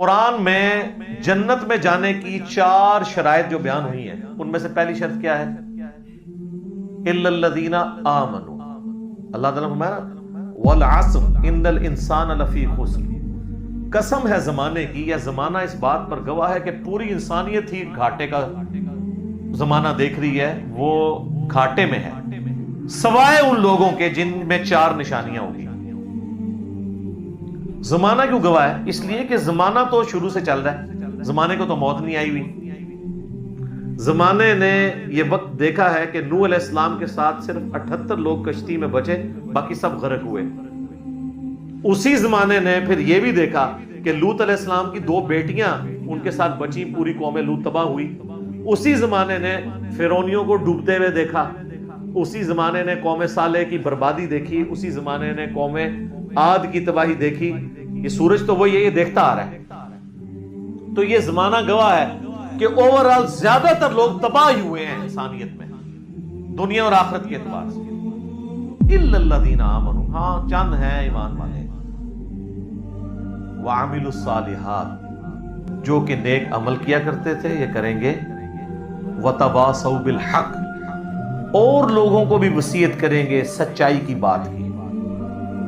قرآن میں جنت میں جانے کی 4 شرائط جو بیان ہوئی ہیں، ان میں سے پہلی شرط کیا ہے؟ الا الذین آمنوا۔ اللہ تعالیٰ نے فرمایا والعصر ان الانسان لفی خسر۔ قسم ہے زمانے کی، یا زمانہ اس بات پر گواہ ہے کہ پوری انسانیت ہی گھاٹے کا زمانہ دیکھ رہی ہے، وہ گھاٹے میں ہے، سوائے ان لوگوں کے جن میں 4 نشانیاں ہوگی۔ زمانہ کیوں گواہ ہے؟ اس لیے کہ زمانہ تو شروع سے چل رہا ہے، زمانے کو تو موت نہیں آئی ہوئی۔ زمانے نے یہ وقت دیکھا ہے کہ نوح علیہ السلام کے ساتھ صرف 78 لوگ کشتی میں بچے، باقی سب غرق ہوئے۔ اسی زمانے نے پھر یہ بھی دیکھا کہ لوط علیہ السلام کی 2 بیٹیاں ان کے ساتھ بچی، پوری قوم لوط تباہ ہوئی۔ اسی زمانے نے فرعونیوں کو ڈوبتے ہوئے دیکھا، اسی زمانے نے قوم صالح کی بربادی دیکھی، اسی زمانے نے قوم عاد کی تباہی دیکھی۔ یہ سورج تو وہی ہے، یہ دیکھتا آ رہا ہے۔ تو یہ زمانہ گواہ ہے کہ اوورال زیادہ تر لوگ تباہ ہی ہوئے ہیں انسانیت میں، دنیا اور آخرت کے اعتبار سے۔ الا الذین آمنوا، ہاں چند ہیں ایمان والے، وعملوا الصالحات، جو کہ نیک عمل کیا کرتے تھے، یہ کریں گے، وتواصوا بالحق، اور لوگوں کو بھی وصیت کریں گے سچائی کی بات کی۔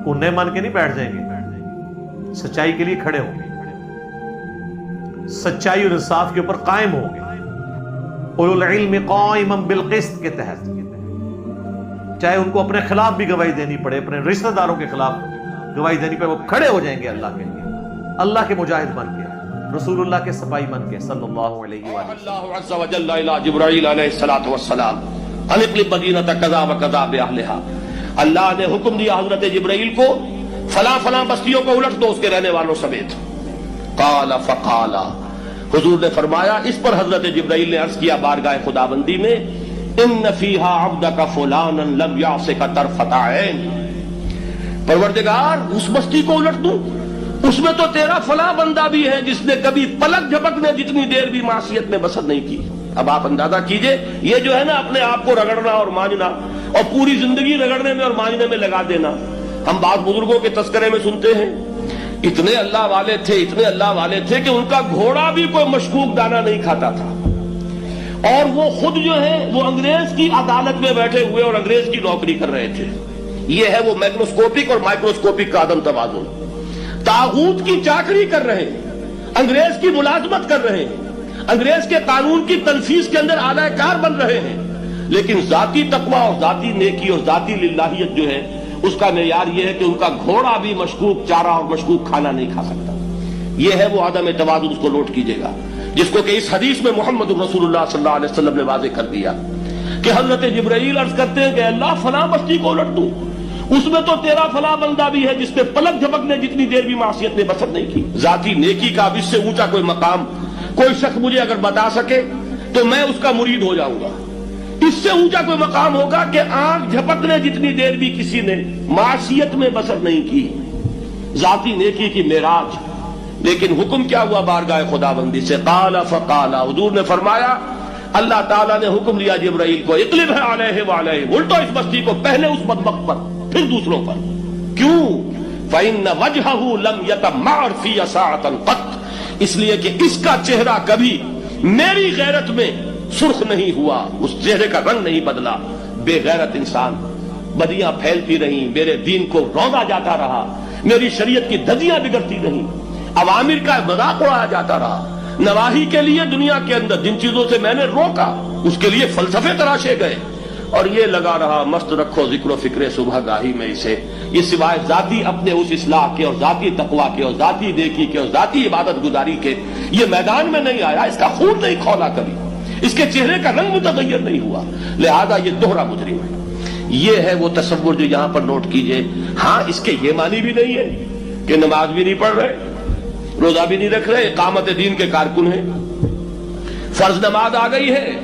انہیں مان کے نہیں بیٹھ جائیں گے، سچائی کے لیے کھڑے ہوں گے، سچائی اور انصاف کے اوپر قائم ہوں گے۔ اولو العلم قائما بالقسط کے تحت، چاہے ان کو اپنے خلاف بھی گواہی دینی پڑے، اپنے رشتہ داروں کے خلاف گواہی دینی پڑے، وہ کھڑے ہو جائیں گے اللہ کے لیے، اللہ کے مجاہد بن کے، رسول اللہ کے سپاہی بن کے صلی اللہ علیہ وآلہ وسلم۔ اللہ عز وجل الى جبرائیل علیہ الصلوۃ والسلام ان اقلب مدینۃ کذا وکذا باہلھا۔ اللہ نے حکم دیا حضرت جبرائیل کو، فلاں فلاں بستیوں کو الٹ دو اس کے رہنے والوں سمیت۔ قال فقال، حضور نے فرمایا، اس پر حضرت جبرائیل نے عرض کیا بارگاہ خداوندی میں، ان فیہا عبدک فلانا لم یعصک طرفۃ عین، پروردگار اس بستی کو الٹ دوں، اس میں تو تیرا فلاں بندہ بھی ہے جس نے کبھی پلک جھپکنے جتنی دیر بھی معصیت میں بسر نہیں کی۔ اب آپ اندازہ کیجئے، یہ جو ہے نا اپنے آپ کو رگڑنا اور مانجنا، اور پوری زندگی رگڑنے میں اور مانجنے میں لگا دینا۔ ہم بعض بزرگوں کے تذکرے میں سنتے ہیں، اتنے اللہ والے تھے، اتنے اللہ والے تھے کہ ان کا گھوڑا بھی کوئی مشکوک دانہ نہیں کھاتا تھا، اور وہ خود جو ہے وہ انگریز کی عدالت میں بیٹھے ہوئے اور انگریز کی نوکری کر رہے تھے۔ یہ ہے وہ میگنوسکوپک اور مائکروسکوپک کا عدم توازن۔ طاغوت کی چاکری کر رہے ہیں، انگریز کی ملازمت کر رہے ہیں، انگریز کے قانون کی تنفیذ کے اندر اعلی کار بن رہے ہیں، لیکن ذاتی تقویٰ اور ذاتی نیکی اور ذاتی للہیت جو ہے اس کا معیار یہ ہے کہ ان کا گھوڑا بھی مشکوک چارہ اور مشکوک کھانا نہیں کھا سکتا۔ یہ ہے وہ عدم توازن، اس کو نوٹ کیجئے گا، جس کو کہ اس حدیث میں محمد رسول اللہ صلی اللہ علیہ وسلم نے واضح کر دیا کہ حضرت جبرائیل عرض کرتے ہیں کہ اللہ فلاں بستی کو الٹ دوں، اس میں تو تیرا فلاں بندہ بھی ہے جس نے پلک جھپکنے جتنی دیر بھی معصیت نے بسر نہیں کی۔ ذاتی نیکی کا اب اس سے اونچا کوئی مقام کوئی شخص مجھے اگر بتا سکے تو میں اس کا مرید ہو جاؤں گا۔ اس سے اونچا کوئی مقام ہوگا کہ آنکھ جھپکنے جتنی دیر بھی کسی نے معصیت میں بسر نہیں کی، ذاتی نیکی کی معراج۔ لیکن حکم کیا ہوا بارگاہ خداوندی سے؟ قال فقال، حضور نے فرمایا، اللہ تعالیٰ نے حکم دیا جبرائیل کو، اقلب ہے علیہ وعلیہ، الٹو اس بستی کو، پہلے اس بدبخت پر پھر دوسروں پر۔ کیوں؟ فإن وجہہ لم یتمعر فی ساعۃ قط، اس لیے کہ اس کا چہرہ کبھی میری غیرت میں سرخ نہیں ہوا، اس چہرے کا رنگ نہیں بدلا۔ بے غیرت انسان، بدیاں پھیلتی رہیں، میرے دین کو روندا جاتا رہا، میری شریعت کی دھجیاں بگڑتی رہیں، عوامر کا مذاق اڑایا جاتا رہا، نواہی کے لیے دنیا کے اندر جن چیزوں سے میں نے روکا اس کے لیے فلسفے تراشے گئے، اور یہ لگا رہا مست رکھو ذکر و فکر صبح گاہی میں اسے، یہ سوائے ذاتی اپنے اس اصلاح کے اور ذاتی تقویٰ کے اور ذاتی نیکی کے اور ذاتی عبادت گزاری کے یہ میدان میں نہیں آیا، اس کا خون نہیں کھولا کبھی، اس کے چہرے کا رنگ متغیر نہیں ہوا، لہذا یہ دوہرا مجرم ہے۔ یہ ہے وہ تصور جو یہاں پر نوٹ کیجئے۔ ہاں اس کے یہ معنی بھی نہیں ہے کہ نماز بھی نہیں پڑھ رہے، روزہ بھی نہیں رکھ رہے، اقامت دین کے کارکن ہیں، فرض نماز آ گئی ہے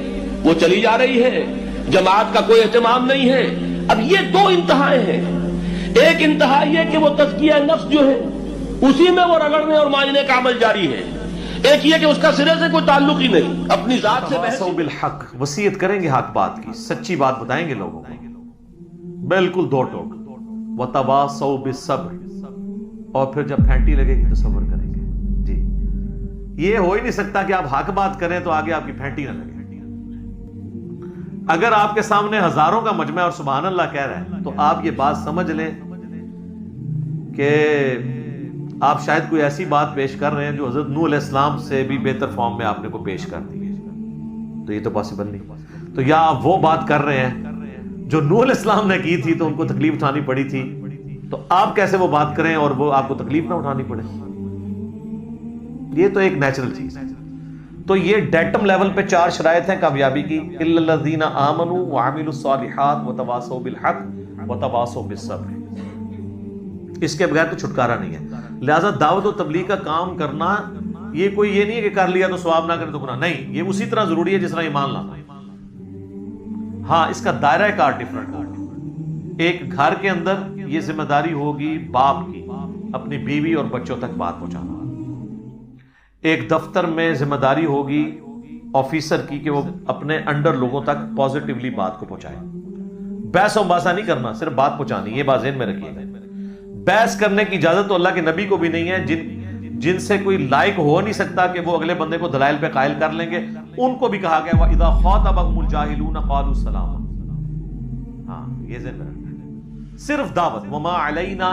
وہ چلی جا رہی ہے، جماعت کا کوئی اہتمام نہیں ہے۔ اب یہ 2 انتہائیں ہیں، ایک انتہا یہ کہ وہ تزکیہ نفس جو ہے اسی میں وہ رگڑنے اور مانجنے کا عمل جاری ہے، ایک یہ کہ اس کا سرے سے کوئی تعلق ہی نہیں، اپنی ذات سے تواصوا بالحق، وصیت کریں گے حق بات کی، سچی بات بتائیں گے لوگوں کو، بالکل دو ٹوک۔ وتواصوا بالصبر، اور پھر جب پھینٹی لگے گی تو صبر کریں گے۔ جی یہ ہو ہی نہیں سکتا کہ آپ حق بات کریں تو آگے آپ کی پھینٹی نہ لگے. اگر آپ کے سامنے ہزاروں کا مجمع اور سبحان اللہ کہہ رہا ہے تو آپ یہ بات سمجھ لیں کہ آپ شاید کوئی ایسی بات پیش کر رہے ہیں جو حضرت نوح علیہ السلام سے بھی بہتر فارم میں آپ نے کو پیش کر دی ہے. تو یہ تو پاسبل نہیں. تو یا آپ وہ بات کر رہے ہیں جو نوح علیہ السلام نے کی تھی تو ان کو تکلیف اٹھانی پڑی تھی, تو آپ کیسے وہ بات کریں اور وہ آپ کو تکلیف نہ اٹھانی پڑے. یہ تو ایک نیچرل چیز ہے. تو یہ ڈیٹم لیول پہ 4 شرائط ہیں کامیابی کی. الا الذین آمنوا وعملوا الصالحات وتواصوا بالحق وتواصوا بالصبر. اس کے بغیر تو چھٹکارا نہیں ہے. لہذا دعوت و تبلیغ کا کام کرنا یہ کوئی یہ نہیں ہے کہ کر لیا تو ثواب نہ کرے تو گناہ نہیں. یہ اسی طرح ضروری ہے جس طرح ایمان لانا. ہاں اس کا دائرہ کار ڈفرنٹ ہوگا. ایک گھر کے اندر یہ ذمہ داری ہوگی باپ کی اپنی بیوی اور بچوں تک بات پہنچانا. ایک دفتر میں ذمہ داری ہوگی آفیسر کی کہ وہ اپنے انڈر لوگوں تک پازیٹیولی بات کو پہنچائے. بحث و مباحثہ نہیں کرنا, صرف بات پہنچانی. یہ بات ذہن میں رکھیے گا. بحث کرنے کی اجازت تو اللہ کے نبی کو بھی نہیں ہے. جن سے کوئی لائق ہو نہیں سکتا کہ وہ اگلے بندے کو دلائل پہ قائل کر لیں گے, ان کو بھی کہا گیا وَإِذَا خَاطَبَهُمُ الْجَاهِلُونَ قَالُوا سَلَامًا. ہاں یہ ذہن میں رکھنا. صرف دعوت. وَمَا عَلَيْنَا